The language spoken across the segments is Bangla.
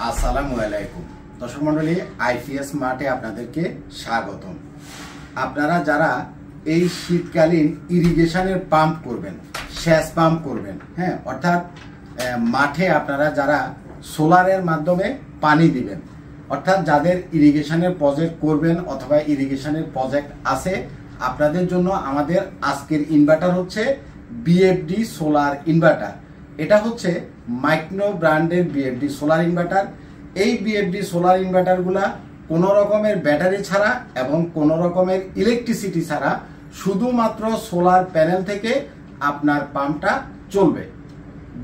আসসালামু আলাইকুম দর্শক মণ্ডলী, আইপিএস মার্টে আপনাদেরকে স্বাগতম। আপনারা যারা এই শীতকালীন ইরিগেশনের পাম্প করবেন, সেচ পাম্প করবেন, হ্যাঁ, অর্থাৎ মাঠে আপনারা যারা সোলারের মাধ্যমে পানি দিবেন, অর্থাৎ যাদের ইরিগেশনের প্রজেক্ট করবেন অথবা ইরিগেশনের প্রজেক্ট আছে, আপনাদের জন্য আমাদের আজকের ইনভার্টার হচ্ছে বিএফডি সোলার ইনভার্টার। এটা হচ্ছে মাইক্রো ব্র্যান্ডের বিএফডি সোলার ইনভার্টার। এই বিএফডি সোলার ইনভার্টারগুলা কোনো রকমের ব্যাটারি ছাড়া এবং কোনো রকমের ইলেকট্রিসিটি ছাড়া শুধুমাত্র সোলার প্যানেল থেকে আপনার পাম্পটা চলবে।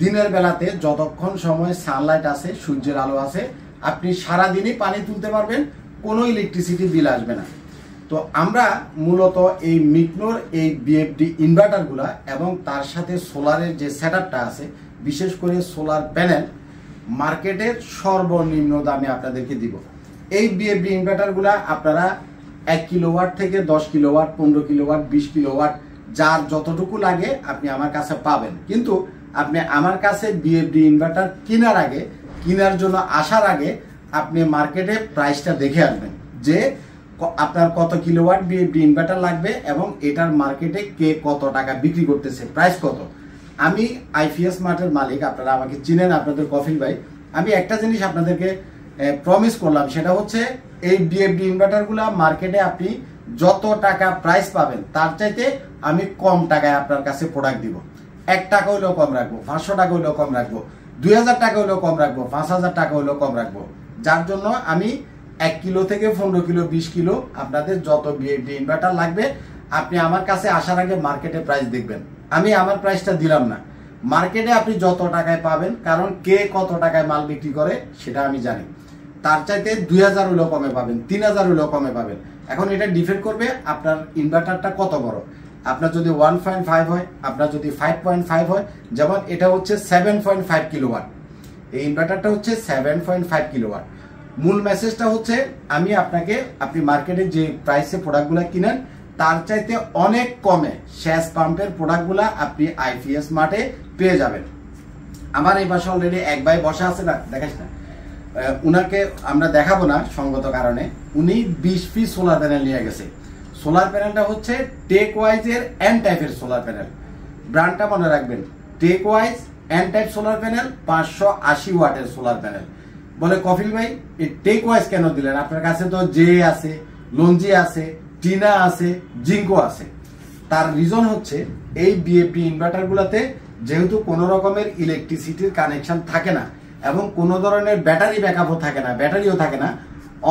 দিনের বেলাতে যতক্ষণ সময় সানলাইট আছে, সূর্যের আলো আছে, আপনি সারাদিনই পানি তুলতে পারবেন, কোনো ইলেকট্রিসিটি বিল আসবে না। তো আমরা মূলত এই মিকনোর এই বিএফডি ইনভার্টারগুলা এবং তার সাথে সোলারের যে সেটআপটা আছে, বিশেষ করে সোলার প্যানেল মার্কেটের সর্বনিম্ন দামে আপনাদেরকে দিব। এই বিএফডি ইনভার্টারগুলা আপনারা 1 কিলোওয়াট থেকে 10 কিলোওয়াট, 15 কিলোওয়াট, 20 কিলোওয়াট, যার যতটুকু লাগে আপনি আমার কাছে পাবেন। কিন্তু আপনি আমার কাছে বিএফডি ইনভার্টার কেনার জন্য আসার আগে আপনি মার্কেটে প্রাইসটা দেখে আসবেন যে আপনার কত কিলোওয়াট বিএফডি ইনভার্টার লাগবে এবং এটার মার্কেটে কে কত টাকা বিক্রি করতেছে, প্রাইস কত। আমি আইপিএস মার্টের মালিক, আপনারা আমাকে চিনেন, আপনাদের কফিল ভাই। আমি একটা জিনিস আপনাদেরকে প্রমিস করলাম, সেটা হচ্ছে এই বিএফডি ইনভার্টারগুলো মার্কেটে আপনি যত টাকা প্রাইস পাবেন তার চাইতে আমি কম টাকায় আপনার কাছে প্রোডাক্ট দিব। 1 টাকা হলেও কম রাখবো, 500 টাকা হলেও কম রাখবো, 2000 টাকা হলেও কম রাখবো, 5000 টাকা হলেও কম রাখবো। যার জন্য আমি 1 কিলো থেকে 15 কিলো, 20 কিলো আপনাদের যত বিএফডি ইনভার্টার লাগবে আপনি আমার কাছে আসার আগে মার্কেটে প্রাইস দেখবেন। আমি আমার প্রাইসটা দিলাম না, মার্কেটে আপনি যত টাকায় পাবেন, কারণ কে কত টাকায় মাল বিক্রি করে সেটা আমি জানি। তার চাইতে 2000 হলেও কমে পাবেন, 3000 হলেও কমে পাবেন। এখন এটা ডিপেন্ড করবে আপনার ইনভার্টারটা কত বড়। আপনার যদি 1.5 হয়, আপনার যদি 5.5 হয়, যেমন এটা হচ্ছে 7.5 কিলোওয়াট, এই ইনভার্টারটা হচ্ছে 7.5 কিলোওয়াট। মূল মেসেজটা হচ্ছে আমি আপনি মার্কেটে যে প্রাইসে প্রোডাক্টগুলো কিনেন তার চাইতে অনেক কমে সেচ পাম্পের প্রোডাক্টগুলো আপনি আইপিএস মার্টে পেয়ে যাবেন। আমার এই পাশে অলরেডি এক ভাই বসা আছে, না দেখাস না, উনাকে আমরা দেখাবো না সঙ্গত কারণে। উনি 20 পিস সোলার প্যানেল নিয়ে গেছে। সোলার প্যানেলটা হচ্ছে টেক ওয়াইজ এর এন টাইপের সোলার প্যানেল। ব্র্যান্ডটা মনে রাখবেন, tech wise N type solar panel, 580 ওয়াটের সোলার প্যানেল। বলে কফিল ভাই এই টেক ওয়াইজ কেন দিলেন? আপনার কাছে তো জে আছে, লঞ্জি আছে, টিনা আছে, জিঙ্কো আছে। তার রিজন হচ্ছে এই বিএফডি ইনভার্টারগুলোতে যেহেতু কোনো রকমের ইলেকট্রিসিটির কানেকশন থাকে না এবং কোনো ধরনের ব্যাটারি ব্যাকআপও থাকে না, ব্যাটারিও থাকে না,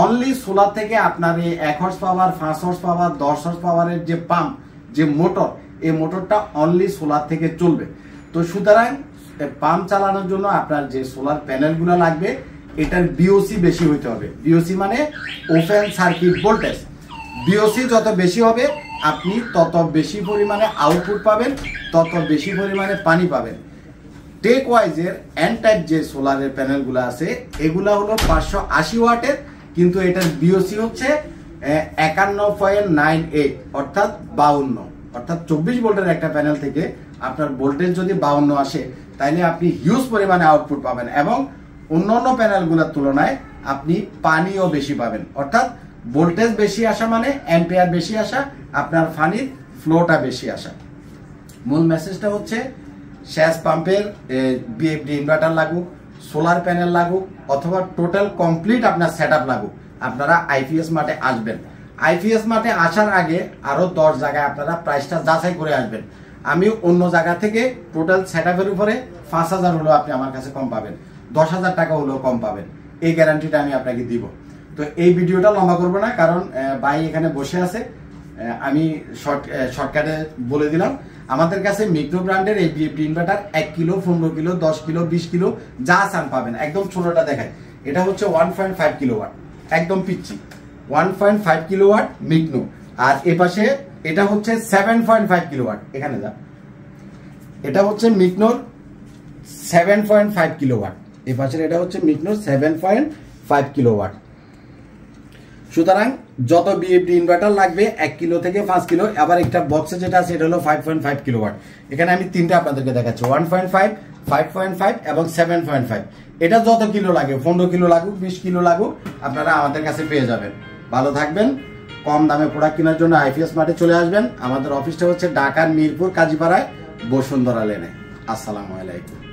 অনলি সোলার থেকে আপনার এই 1 horse power, 5 horse power, 10 horse পাওয়ারের যে পাম্প, যে মোটর, এই মোটরটা অনলি সোলার থেকে চলবে। তো সুতরাং পাম্প চালানোর জন্য আপনার যে সোলার প্যানেলগুলো লাগবে এটার বিওসি বেশি হইতে হবে। বিওসি মানে ওপেন সার্কিট ভোল্টেজ। বিওসি যত বেশি হবে আপনি তত বেশি পরিমাণে আউটপুট পাবেন, তত বেশি পরিমাণে পানি পাবেন। টেক ওয়াইজের এন টাইপ যে সোলারের প্যানেলগুলো আছে এগুলা হলো 580 ওয়াটের, কিন্তু এটার বিওসি হচ্ছে 51.98, অর্থাৎ 52। অর্থাৎ 24 ভোল্টের একটা প্যানেল থেকে আপনার ভোল্টেজ যদি 52 আসে তাহলে আপনি হিউজ পরিমাণে আউটপুট পাবেন এবং অন্যান্য প্যানেলগুলোর তুলনায় আপনি পানিও বেশি পাবেন। অর্থাৎ ভোল্টেজ বেশি আসা মানে অ্যাম্পিয়ার বেশি আসা, আপনার পানির ফ্লোটা বেশি আসা। মূল মেসেজটা হচ্ছে সেচ পাম্পের বিএফডি ইনভার্টার লাগুক, সোলার প্যানেল লাগুক অথবা টোটাল কমপ্লিট আপনার সেটআপ লাগুক, আপনারা আইপিএস মার্টে আসবেন। আইপিএস মার্টে আসার আগে আরো 10 জায়গায় আপনারা প্রাইসটা যাচাই করে আসবেন। আমি অন্য জায়গা থেকে টোটাল সেটআপের উপরে 5000 হলেও আপনি আমার কাছে কম পাবেন, 10,000 টাকা হলেও কম পাবেন, এই গ্যারান্টিটা আমি আপনাকে দিব। তো এই ভিডিওটা লম্বা করবো না, কারণ ভাই এখানে বসে আছে, আমি শর্টকাটে বলে দিলাম। আমাদের কাছে মিক্রো ব্র্যান্ডের এই BFD inverter 1 kilo, 15 kilo, 10 kilo, 20 kilo যা চান পাবেন। একদম ছোটটা দেখায়, এটা হচ্ছে 1.5 কিলোওয়াট, একদম পিচ্ছি 1.5 কিলোওয়াট মিকনো। আর এপাশে এটা হচ্ছে 7.5 কিলোওয়াট, এখানে যা, এটা হচ্ছে মিকনোর 7.5 কিলোওয়াট, এপাশের এটা হচ্ছে মিকনোর 7.5 কিলোওয়াট। সুতরাং যত বিএফডি ইনভার্টার লাগবে 1 কিলো থেকে 5 কিলো, আবার একটা বক্সে যেটা আছে এটা হলো 5.5 কিলোওয়াট। এখানে আমি তিনটা আপনাদেরকে দেখাচ্ছি, 1.5, 5.5 এবং 7.5। এটা যত কিলো লাগে, 15 কিলো লাগুক, 20 কিলো লাগুক, আপনারা আমাদের কাছে পেয়ে যাবেন। ভালো থাকবেন। কম দামে প্রোডাক্ট কেনার জন্য আইপিএস মার্টে চলে আসবেন। আমাদের অফিসটা হচ্ছে ঢাকার মিরপুর কাজীপাড়ায় বসুন্ধরা লেনে। আসসালামু আলাইকুম।